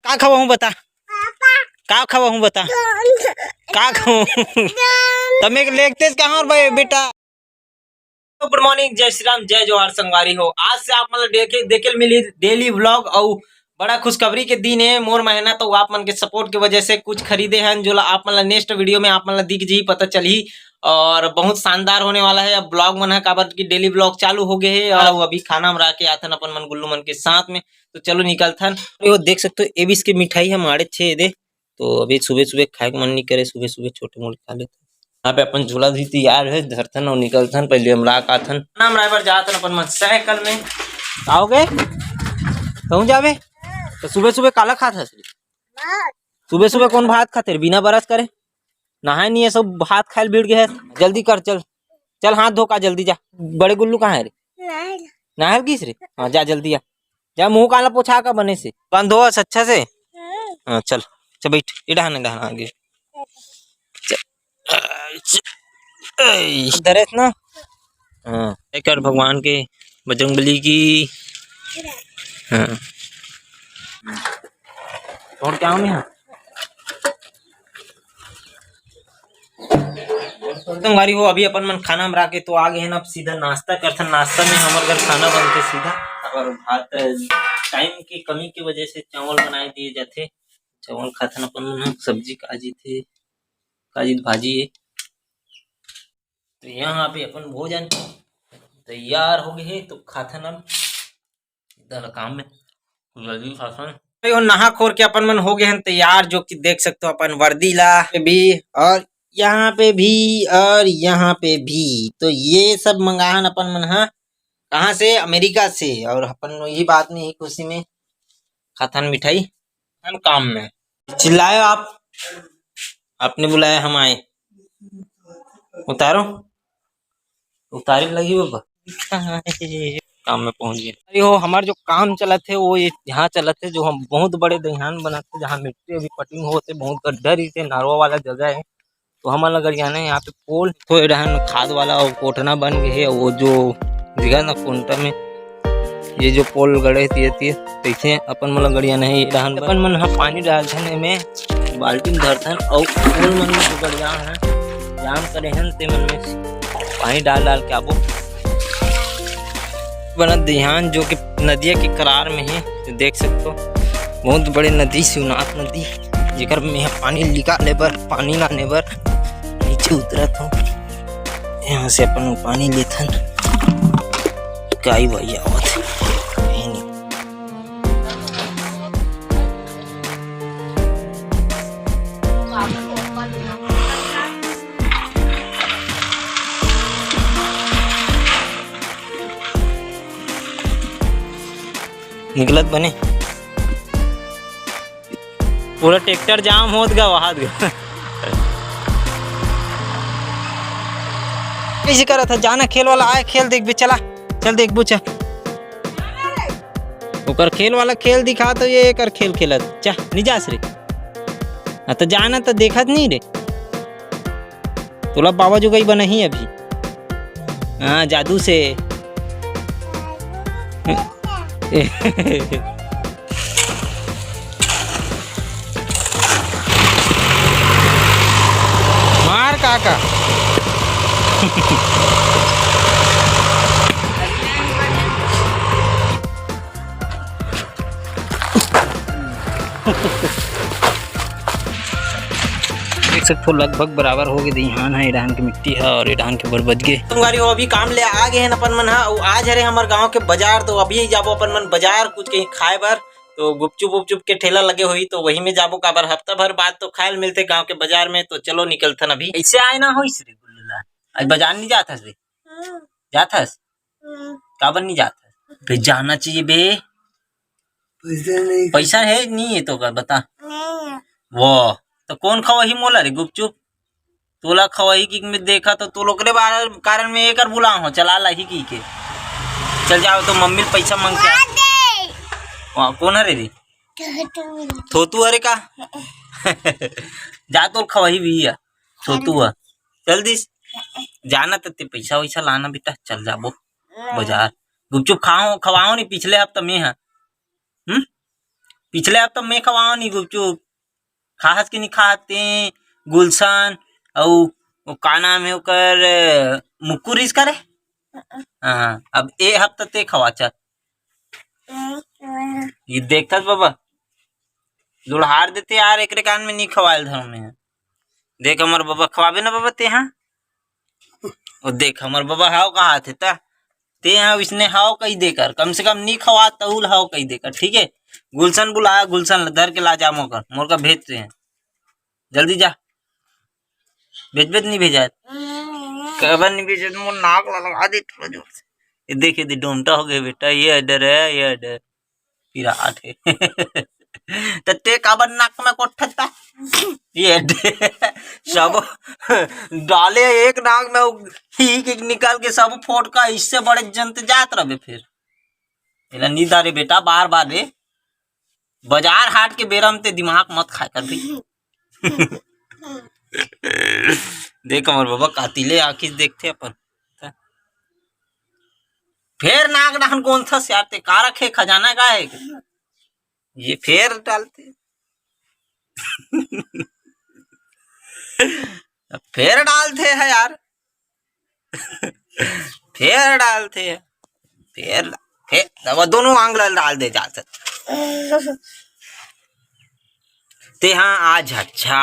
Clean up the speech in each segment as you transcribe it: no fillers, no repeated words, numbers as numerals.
का खवा हूँ बता, का खवा हूँ बता, का खाऊं तब एक लेगते कहाँ और भाई बेटा। गुड मॉर्निंग, जय श्री राम, जय जोहार संगवारी हो। आज से आप मतलब देखे मिली डेली व्लॉग और बड़ा खुशखबरी के दिन है मोर महीना। तो आप मन के सपोर्ट की वजह से कुछ खरीदे हैं जो आप मतलब नेक्स्ट वीडियो में आप मतलब दिख जी पता चली और बहुत शानदार होने वाला है। अब ब्लॉग मन है काबर की डेली ब्लॉग चालू हो गए है और अभी खाना में रह के आथन अपन मन गुल्लू मन के साथ में। तो चलो निकलथन। वो देख सकते हो एबिस की मिठाई है माड़े छे दे। तो अभी सुबह सुबह खाए के मन नहीं करे, सुबह सुबह छोटे मोटे खा लेते। यहाँ पे अपन झूला भी तैयार है, धरथन और निकलथन। पहले हम राख आथन नाम रायबर जाथन अपन मन साइकिल में। आओगे कहूँ जावे तो सुबह सुबह काला खात हस? सुबह सुबह कौन भात खाते बिना बरस करे? नहाए नहीं है सब भात खाए भीड़ गए है। जल्दी कर, चल चल हाथ धो का जल्दी जा। बड़े गुल्लू कहाँ है रे? नहाए किस रे? हाँ जा जल्दी आ जा, मुंह काला पोछा का बने से बंद हो अच्छा से। हाँ चल चल बैठ, इधर डहाना आगे इधर ना। हाँ कर भगवान के बजरंगबली की। हाँ और क्या हूँ यहाँ तुम्हारी हो। अभी अपन मन खाना में राके तो आ गए हैं ना। अब सीधा नाश्ता करते। नाश्ता में हमारे घर खाना बनते सीधा और भात टाइम की कमी की वजह से चावल बनाए दिए जाते। चावल खाते अपन मन। सब्जी काजी थे, काजी भाजी है। तो यहाँ पे अपन भोजन तैयार हो गए तो खाथन अब इधर काम में जल्दी खाथन। नहा खोर के अपन मन हो गए हैं तैयार, जो कि देख सकते हो अपन वर्दी ला भी और यहाँ पे भी और यहाँ पे भी। तो ये सब मंगाहन अपन मन है कहाँ से? अमेरिका से। और अपन यही बात नहीं खुशी में खाथन मिठाई हम काम में। चिल्लाए आप, आपने बुलाया हम आए। उतारो उतारे लगी बाबा काम में पहुंच गए। अरे हो हमारे जो काम चला थे वो यहाँ चला थे जो हम बहुत बड़े दहियान बनाते जहाँ मिट्टी अभी कटिंग होते बहुत गड्ढा रहते नारवा वाला जगह है। तो हम अगर जाना है यहाँ पे पोल तो रहन खाद वाला और कोटना बन गए है। वो जो दिखा ना कोंटा में ये जो पोल गड़े तैसे अपन मतलब गड़िया नहीं रहन अपन मन हाँ पानी डालथन में बाल्टी में धरथन और पोल मन में जो गड़िया है जाम करे हैं ते मन में पानी डाल डाल के आबो बना ध्यान जो कि नदिया के करार में है। तो देख सकते हो बहुत बड़े नदी शिवनाथ नदी जेकर में यहाँ पानी निकाले बर पानी लाने बर नीचे उतरत हो। यहाँ से अपन पानी लेथन गाई भाई आवत निकलत बने पूरा ट्रैक्टर जाम होत गा वहां गा कैसे करा था जाना खेल वाला आए खेल देख भी चला चल देख बू चल ओकर खेल वाला खेल दिखा तो ये एक खेल खेलत चा नहीं जास रे। तो जाना तो देखत नहीं रे तोला बाबा जो गई बना ही अभी। हाँ जादू से मार काका देख सकते हो लगभग बराबर हो गए। दहियान है ईरान की मिट्टी है और ईरान के ऊपर बच गए। तुम गाड़ी अभी काम ले आ गए हैं अपन मन है। आज हरे हमारे गांव के बाजार तो अभी जाबो अपन मन बाजार कुछ कहीं खाए बर। तो गुपचुप उपचुप के ठेला लगे हुई तो वही में जाबो काबर हफ्ता भर बाद तो खाए मिलते गांव के बाजार में। तो चलो निकलथन अभी ऐसे आए ना हो रे गुल्ला आज बाजार नहीं जाता रे जाता काबर नहीं जाता जाना चाहिए बे। पैसा है नहीं है तो बता वो तो कौन खवाही मोला रे गुपचुप तोला खवाही की में देखा तो तू लोग कारण में एक बुला हो चला ला ही की के चल जाओ। तो मम्मी पैसा मांग के वहाँ कौन है रे थोतू अरे का जा तो खवाही भी है छोटू है चल दिस जाना तो पैसा वैसा लाना बेटा चल जाबो बाजार गुपचुप खाओ खवाओ नहीं पिछले हफ्ता में है पिछले हफ्ता मैं खवाओ नहीं गुपचुप खाहस के नहीं खाते गुलशन और वो का नाम है ओकर मुक्कू रिस करे। हाँ अब ए हफ्ता ते खवा चल ये देखत बाबा लुढ़ार देते यार एकरे कान में नहीं खवाल धर में देख हमार बाबा खवाबे ना बाबा ते हाँ और देख हमार बाबा हाव कहा थे ता ते हाँ इसने हाव कही देकर कम से कम नहीं खवा तहुल हाव कही देकर ठीक है। गुलशन बुलाया गुलशन धर के ला जा मोर का भेजते हैं जल्दी जा भेज भेज नहीं भेजा कबर नहीं भेजा मोर नाक लगा दे थोड़ा जोर से ये देखे दे डोमटा हो गया बेटा ये डर है ये डर पिराट है ते काबर नाक में कोठता ये सब डाले एक नाक में ही निकाल के सब फोट का इससे बड़े जंत जात रहे फिर एला नींद आ रे बेटा बार बार रे बाजार हाट के बेरा में ते दिमाग मत खा कर भी देख हमारे बाबा कातिले आखिर देखते अपन फिर नाक डाहन कौन था यार ते का रखे खजाना का है ये फिर डालते फिर डालते हैं यार फिर डालते हैं फिर दोनों आंगल डाल दे जाते ते हाँ आज अच्छा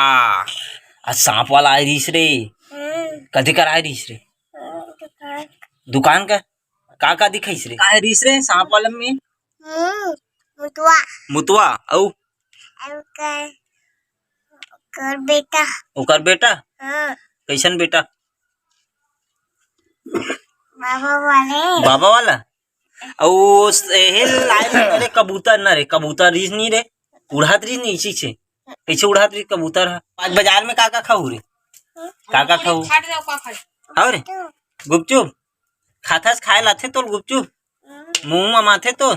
आज सांप वाला आय रहीस रे कधी कर आय रहीस रे दुकान का दिखाईस रे आय रहीस रे सांप वाला में मुतवा मुतवा औ कर बेटा ओकर बेटा हाँ कैसन बेटा बाबा वाला औ अरे कबूतर न रे कबूतर रीस नहीं रे उड़ात रीस नहीं इसी से कैसे उड़ात रीस कबूतर है आज बाजार में का खाऊ रे का खाऊ और गुपचुप खाथस खाए लाथे तो गुपचुप मुंह में माथे तो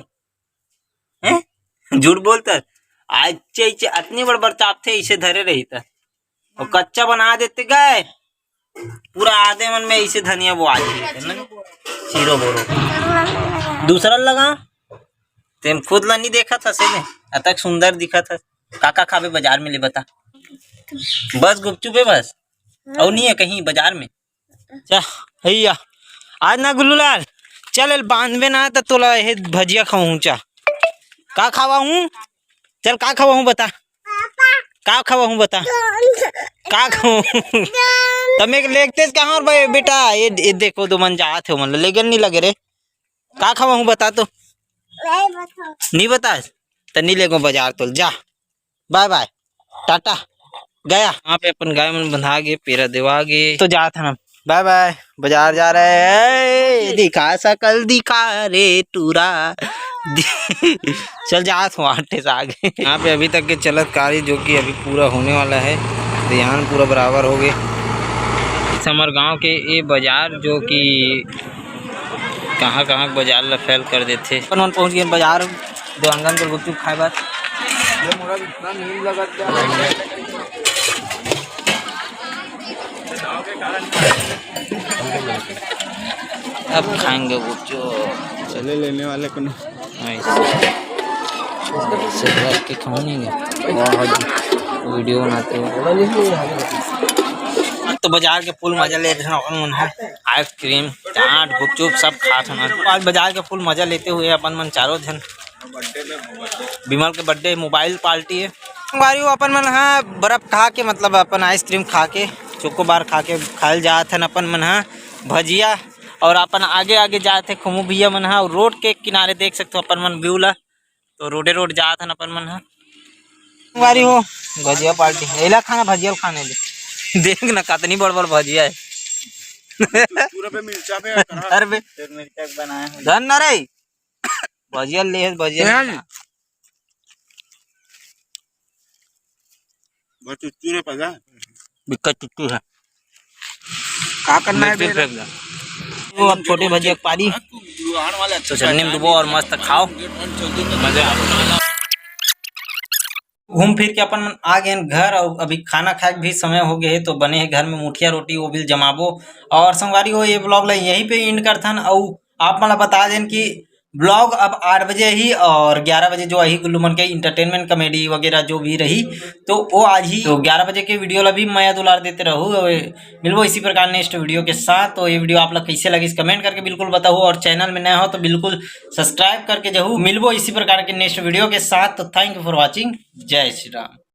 हैं झूठ बोलता आज चे अतनी बड़ चाप थे इसे धरे रही था और कच्चा बना देते गए पूरा आधे मन में इसे धनिया वो आज चीरो बोरो दूसरा लगा तेम खुद ला नहीं देखा था से अतक सुंदर दिखा था काका खावे बाजार में ले बता बस गुपचुप है बस और नहीं है कहीं बाजार में चा भैया आज ना गुल्लूलाल चल बांधवे ना तो तोला भजिया खाऊं चा का खावा हूँ चल का खावा हूँ बता का खावा हूँ बता का खाऊं तमें लेगते कहाँ और भाई बेटा ये देखो दो मन जात है मन लेकिन नहीं लगे रे का खावा हूँ बता तो नहीं बता तो नहीं लेगो बाजार तो जा बाय बाय टाटा गया यहाँ पे अपन गाय मन बंधा गे पेरा देवा गे तो जा था ना बाय बाय बाजार जा रहे हैं दिखा सकल दिखा रे टूरा चल जा आटे से आगे यहाँ पे अभी तक के चलत कार्य जो कि अभी पूरा होने वाला है ध्यान पूरा बराबर हो गए हमारे गांव के ये बाजार जो कि कहाँ बाजार ला फैल कर देते अपन पहुँच गए बाजार देवांगन पर गुपचुप खाए बात अब खाएंगे गुपचुप चले लेने वाले को के खाऊंगे वीडियो बनाते तो बाजार के फुल मजा ले रहे है आइसक्रीम चाट गुपचुप सब खात होना आज बाजार के फुल मजा लेते हुए अपन मन चारों जन विमल के बर्थडे मोबाइल पार्टी है बारी अपन मन हाँ बर्फ खा के मतलब अपन आइसक्रीम खा के चोकोबार खा के खाल जात हन अपन मन हाँ भजिया और अपन आगे आगे जाते खुमू भैया मन हाँ रोड के किनारे देख सकते हो अपन मन व्यू ला तो रोड जात हन अपन मन हाँ बारी हो भजिया पार्टी एला खाना भजिया खाने ले देख ना कितनी बड़ भजिया है पूरा पे मिर्चा पे अरे बे मिर्चा बनाया है धन ना रे भजिया ले भजिया बहुत चुच्चू रे पगा बिक्कत चुट्टू है का करना है फेंक दे वो अब छोटे भजिया पारी तो चटनी में डुबो और मस्त खाओ मजा घूम फिर के अपन आ गए घर और अभी खाना खाए भी समय हो गया है तो बने हैं घर में मुठिया रोटी वो भी जमाबो और संगवारी हो ये ब्लॉग ला यहीं पे एंड करथन और आप मला बता दें कि ब्लॉग अब 8 बजे ही और 11 बजे जो ही गुल्लू मन के इंटरटेनमेंट कॉमेडी वगैरह जो भी रही तो वो आज ही तो 11 बजे के वीडियो ला भी मैं दुलार देते रहूँ। मिलबो इसी प्रकार नेक्स्ट वीडियो के साथ। तो ये वीडियो आप लोग कैसे लगी कमेंट करके बिल्कुल बताओ और चैनल में नया हो तो बिल्कुल सब्सक्राइब करके जरूर। मिलबो इसी प्रकार के नेक्स्ट वीडियो के साथ। तो थैंक यू फॉर वॉचिंग। जय श्री राम।